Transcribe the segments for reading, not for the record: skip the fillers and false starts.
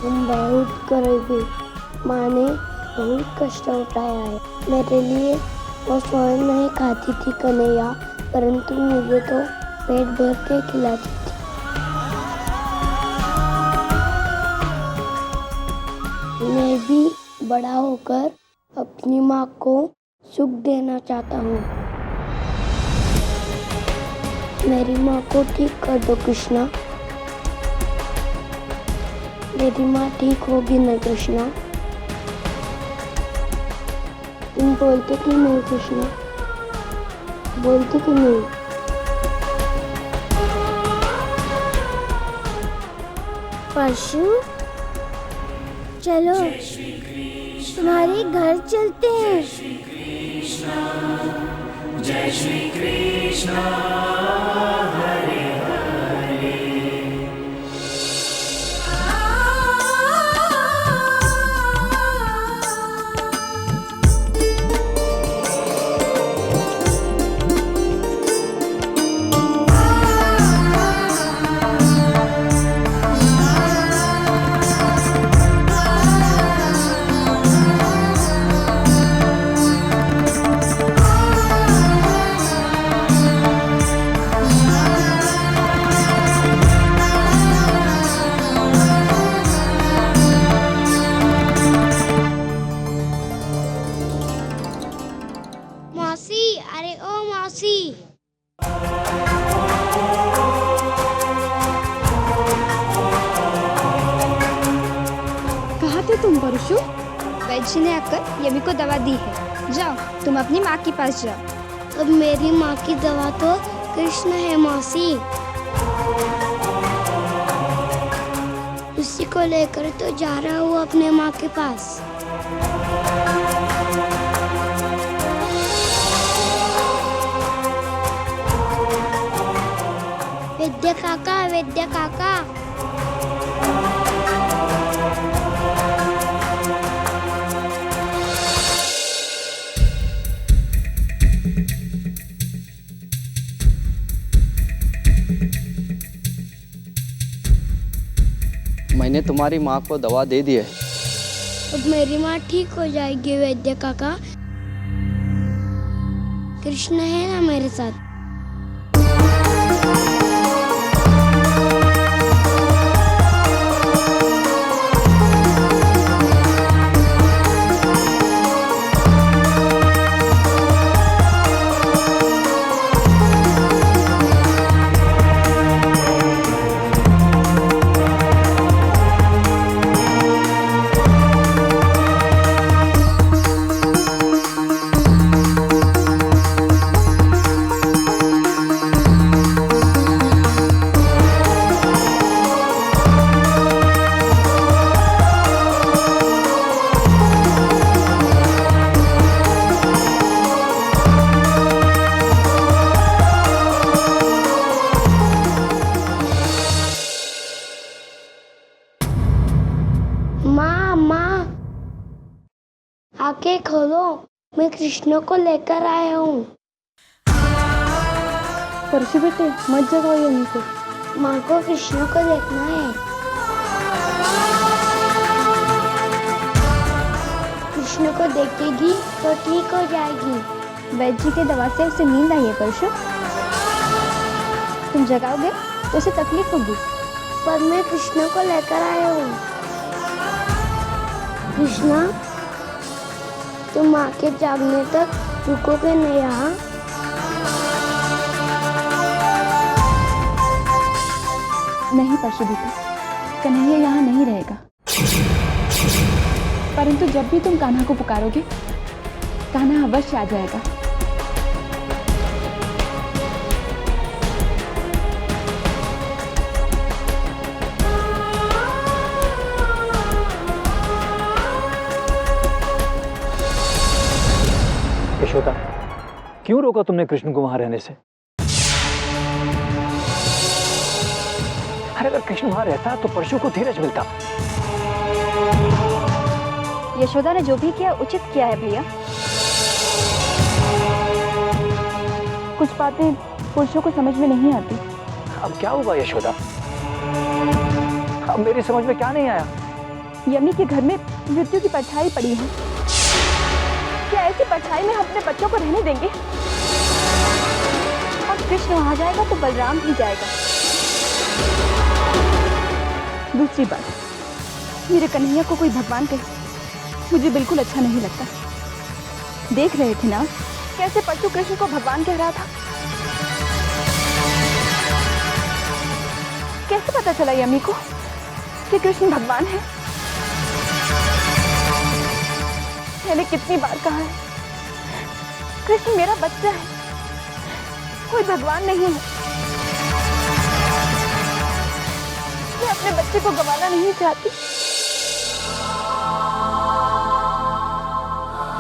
तुम बहुत करोगे। माँ ने बहुत कष्ट उठाया है। मेरे लिए वो स्वयं नहीं खाती थी कन्हैया, परंतु मुझे तो पेट भर के खिलाती थी। मैं भी बड़ा होकर अपनी माँ को सुख देना चाहता हूँ। मेरी माँ को ठीक कर दो कृष्णा। मेरी माँ ठीक होगी ना कृष्णा? तुम बोलते क्यों नहीं कृष्णा? बोलते क्यों नहीं? परशु, चलो तुम्हारे घर चलते हैं। जय श्री कृष्ण हरे हरे। मौसी, अरे ओ मौसी। कहाँ थे तुम परशु? वैद्य ने आकर यमी को दवा दी है। जाओ तुम अपनी माँ के पास जाओ। अब मेरी माँ की दवा तो कृष्ण है मौसी। उसी को लेकर तो जा रहा हूँ अपने माँ के पास। वैद्य काका, वैद्य काका। मैंने तुम्हारी माँ को दवा दे दी है। अब मेरी माँ ठीक हो जाएगी वैद्य काका। कृष्ण है ना मेरे साथ। माँ, माँ, आंखें खोलो, मैं कृष्ण को लेकर आया हूँ। परशु बेटे मत जगाओ यमी को। माँ को कृष्ण को देखना है। कृष्ण को देखेगी तो ठीक हो जाएगी। वैद्य की दवा से उसे नींद आई है परशु। तुम जगाओगे तो उसे तकलीफ होगी। पर मैं कृष्ण को लेकर आया हूँ। कृष्णा, तुम माँ के जागने तक रुकोगे नहीं यहाँ? नहीं परशु बेटा, कन्हैया यहाँ नहीं रहेगा। परंतु जब भी तुम कान्हा को पुकारोगे, कान्हा अवश्य आ जाएगा। यशोदा, क्यों रोका तुमने कृष्ण को वहां रहने से? अरे अगर कृष्ण वहां रहता तो परशु को धीरज मिलता। यशोदा ने जो भी किया उचित किया है भैया। कुछ बातें पुरुषों को समझ में नहीं आती। अब क्या हुआ यशोदा? अब मेरी समझ में क्या नहीं आया? यमी के घर में मृत्यु की परछाई पड़ी है। क्या ऐसी परछाई में हम अपने बच्चों को रहने देंगे? और कृष्ण आ जाएगा तो बलराम भी जाएगा। दूसरी बात, मेरे कन्हैया को कोई भगवान कहे, मुझे बिल्कुल अच्छा नहीं लगता। देख रहे थे ना कैसे परसों कृष्ण को भगवान कह रहा था। कैसे पता चला यमी को कि कृष्ण भगवान है? मैंने कितनी बार कहा है, कृष्ण मेरा बच्चा है, कोई भगवान नहीं है। मैं अपने बच्चे को गंवाना नहीं चाहती।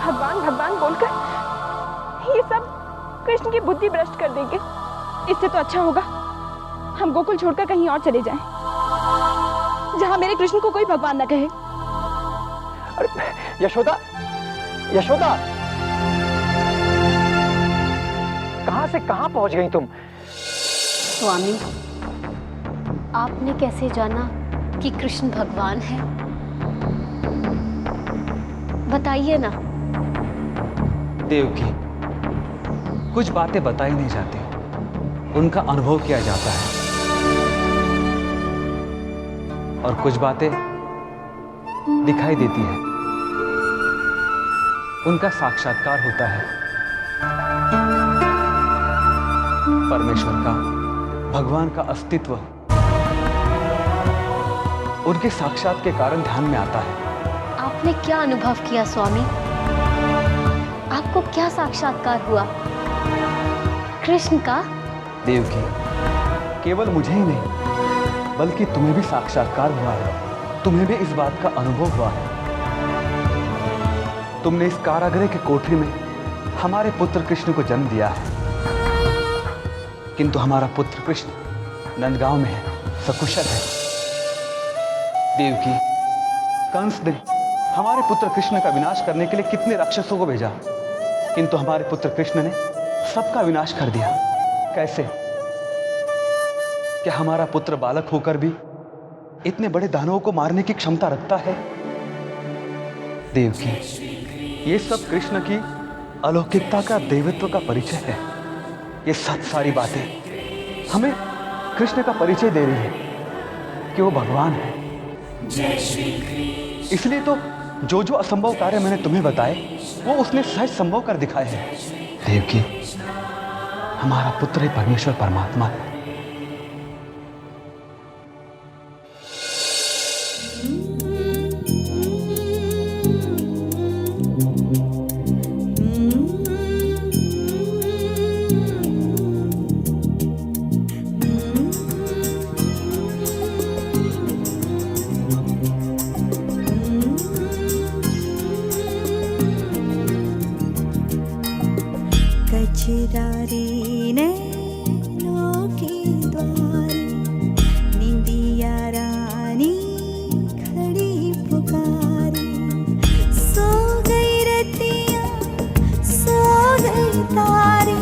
भगवान भगवान बोलकर ये सब कृष्ण की बुद्धि भ्रष्ट कर देंगे। इससे तो अच्छा होगा हम गोकुल छोड़कर कहीं और चले जाएं, जहां मेरे कृष्ण को कोई भगवान न कहे। अरे यशोदा, यशोदा, कहां से कहां पहुंच गई तुम? स्वामी, आपने कैसे जाना कि कृष्ण भगवान है? बताइए ना। देवकी, कुछ बातें बताई नहीं जाती, उनका अनुभव किया जाता है। और कुछ बातें दिखाई देती है, उनका साक्षात्कार होता है। परमेश्वर का, भगवान का अस्तित्व उनके साक्षात के कारण ध्यान में आता है। आपने क्या अनुभव किया स्वामी? आपको क्या साक्षात्कार हुआ कृष्ण का? देवकी, केवल मुझे ही नहीं बल्कि तुम्हें भी साक्षात्कार हुआ है। तुम्हें भी इस बात का अनुभव हुआ है। तुमने इस कारागृह के कोठरी में हमारे पुत्र कृष्ण को जन्म दिया है, किंतु हमारा पुत्र कृष्ण नंदगांव में है, सकुशल है। देवकी, कंस ने हमारे पुत्र कृष्ण का विनाश करने के लिए कितने राक्षसों को भेजा, किंतु हमारे पुत्र कृष्ण ने सबका विनाश कर दिया। कैसे? क्या हमारा पुत्र बालक होकर भी इतने बड़े दानवों को मारने की क्षमता रखता है? देवकी, ये सब कृष्ण की अलौकिकता का, देवत्व का परिचय है। ये सारी बातें हमें कृष्ण का परिचय दे रही है कि वो भगवान है। इसलिए तो जो असंभव कार्य मैंने तुम्हें बताए वो उसने सहज संभव कर दिखाए हैं। देवकी, हमारा पुत्र ही परमेश्वर परमात्मा है। कचरारी नैनों के द्वार, निंदिया रानी खड़ी पुकारे। सो गई रतिया, सो गई तारे,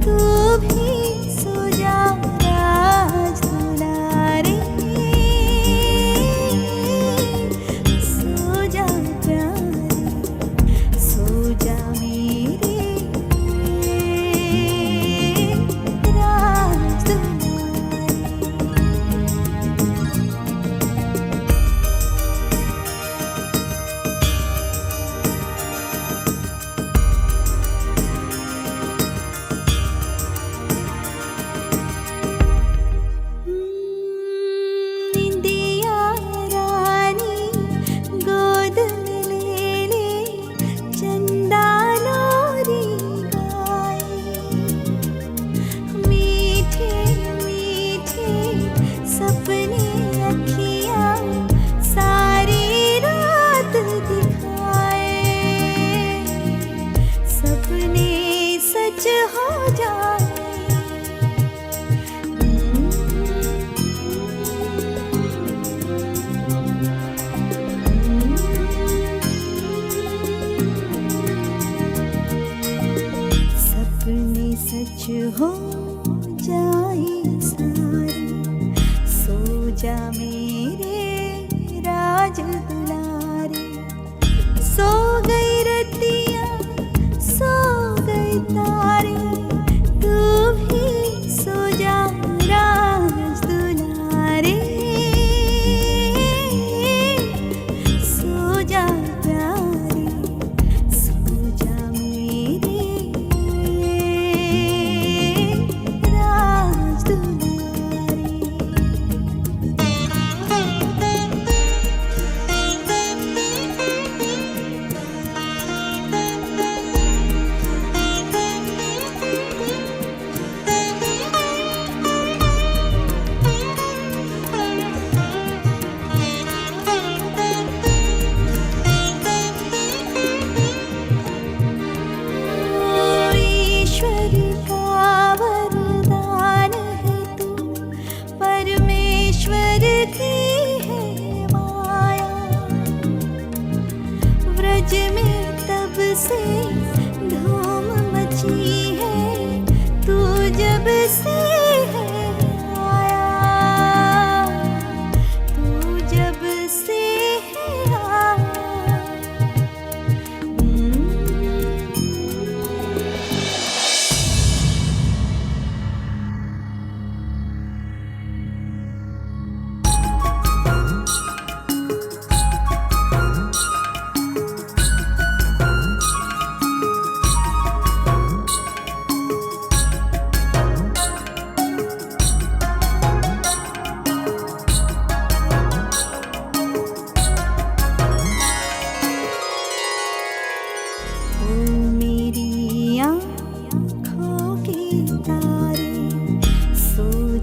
तू भी सो जा राज दुलारे। सो जा प्यारे, सो जा मेरे हो जाए सारे, सो जा मेरे राज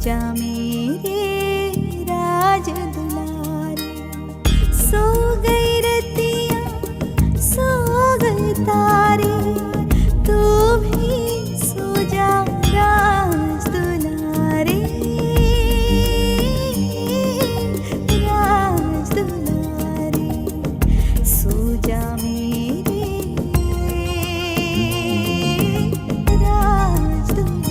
जा मेरे राज दुलारे, सो गई रतिया सो गए तारे, तू भी सो जा राज दुलारे, राज दुलारे, सो जा मेरे राज दुलारे।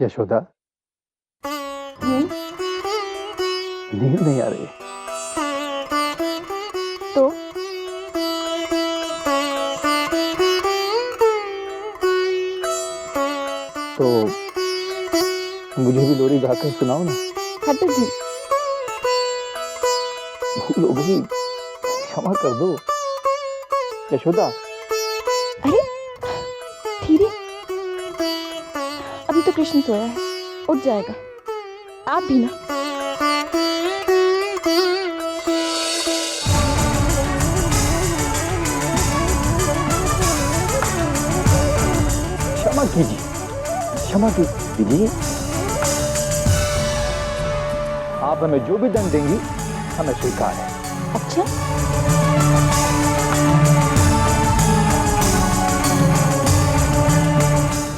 यशोदा, नींद नहीं आ रही? तो मुझे भी लोरी गाकर सुनाओ ना। हटो जी। भूल हो गई, क्षमा कर दो यशोदा। अरे धीरे, अभी तो कृष्ण सोया है, उठ जाएगा। आप भी ना। क्षमा कीजिए, क्षमा कीजिए। आप हमें जो भी दंड देंगी हमें स्वीकार है। अच्छा,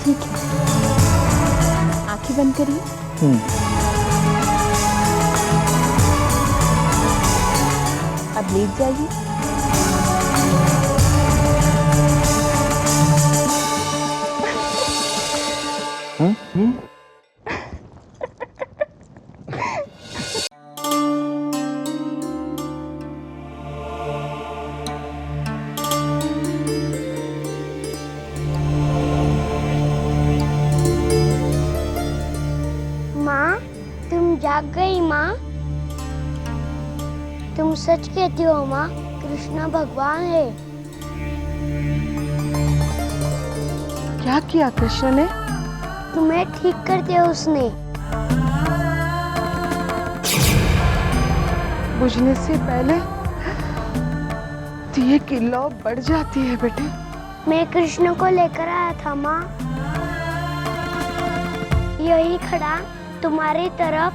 ठीक है, आंखें बंद करिए। अब लेट जाइए। माँ, तुम जाग गई माँ? तुम सच कहती हो माँ, कृष्ण भगवान है? क्या किया कृष्ण ने? तुम्हें ठीक कर दिया उसने। बुझने से पहले दिए की लौ बढ़ जाती है बेटे। मैं कृष्ण को लेकर आया था माँ, यही खड़ा तुम्हारी तरफ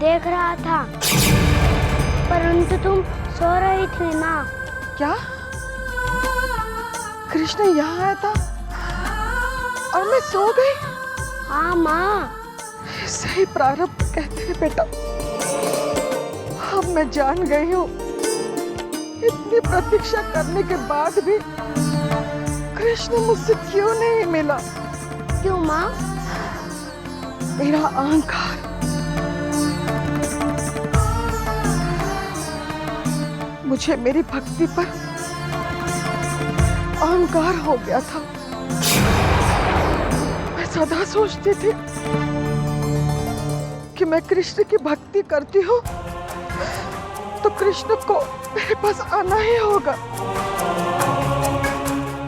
देख रहा था, परंतु तुम सो रही थी ना। क्या कृष्ण यहाँ आया था और मैं सो गई? हाँ माँ। सही प्रारब्ध कहते हैं बेटा। अब मैं जान गई हूँ, इतनी प्रतीक्षा करने के बाद भी कृष्ण मुझसे क्यों नहीं मिला। क्यों माँ? मेरा अहंकार, मुझे मेरी भक्ति पर अहंकार हो गया था। मैं सदा सोचती थी कि मैं कृष्ण की भक्ति करती हूँ तो कृष्ण को मेरे पास आना ही होगा।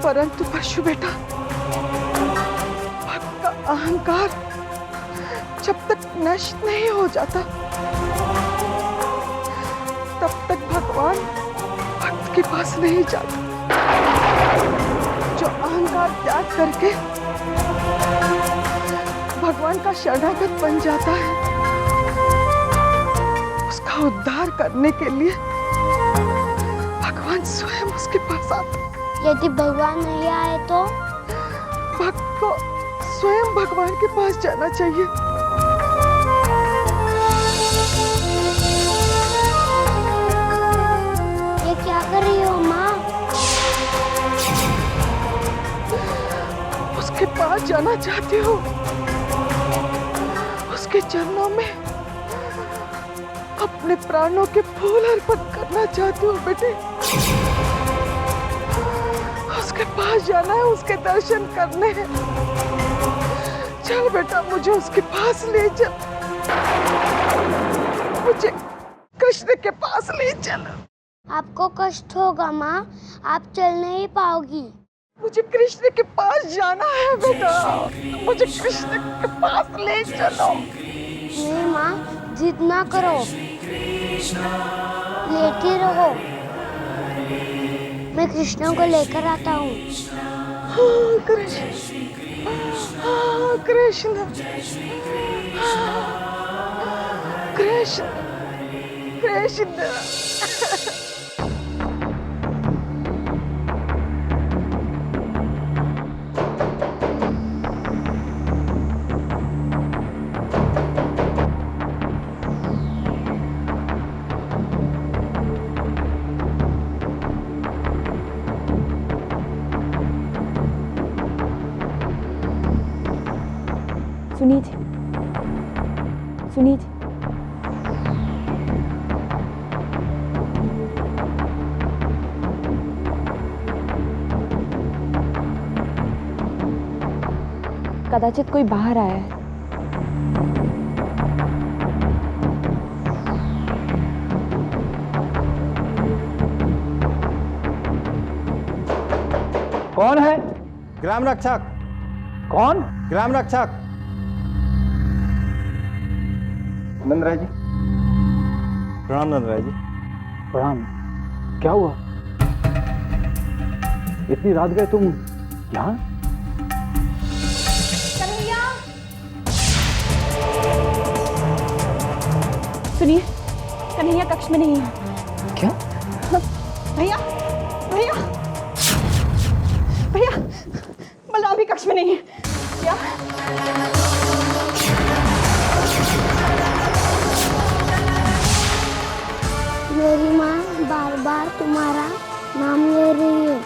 परंतु पशु बेटा, भक्त का अहंकार जब तक नष्ट नहीं हो जाता तब तक भगवान भक्त के पास नहीं जाता। जो अहंकार त्याग करके भगवान का शरणागत बन जाता है, उसका उद्धार करने के लिए भगवान स्वयं उसके पास आता है। यदि भगवान नहीं आए तो भक्त को स्वयं भगवान के पास जाना चाहिए। ये क्या कर रही हो माँ? उसके पास जाना चाहती हो, उसके चरणों में अपने प्राणों के फूल अर्पण करना चाहती हो बेटे। उसके पास जाना है, उसके दर्शन करने हैं। चल बेटा, मुझे उसके पास ले चल, मुझे कृष्ण के पास ले चल। आपको कष्ट होगा माँ, आप चल नहीं पाओगी। मुझे कृष्ण के पास जाना है बेटा, मुझे कृष्ण के पास ले चलो। नहीं माँ, जिद ना करो, लेटी रहो, मैं कृष्ण को लेकर आता हूँ। हाँ कृष्ण, हाँ कृष्ण, कृष्ण, कृष्ण। सुनिए जी, सुनिए जी। कदाचित कोई बाहर आया है। कौन है? ग्राम रक्षक। कौन? ग्राम रक्षक। नंदराय जी। प्रणाम नंदराय जी। प्रणाम। क्या हुआ? इतनी रात गए तुम यहाँ? सुनिए, कन्हैया कक्ष में नहीं है। क्या? भैया, भैया, भैया, बलराम भी कक्ष में नहीं है। क्या? मेरी माँ बार बार तुम्हारा नाम ले रही है,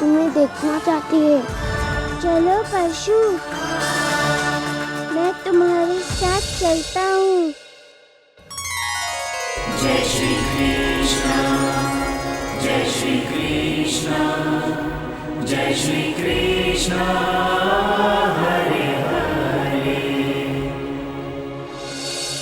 तुम्हें देखना चाहती है। चलो परशु, मैं तुम्हारे साथ चलता हूँ। जय श्री कृष्ण, जय श्री कृष्ण, जय श्री कृष्ण।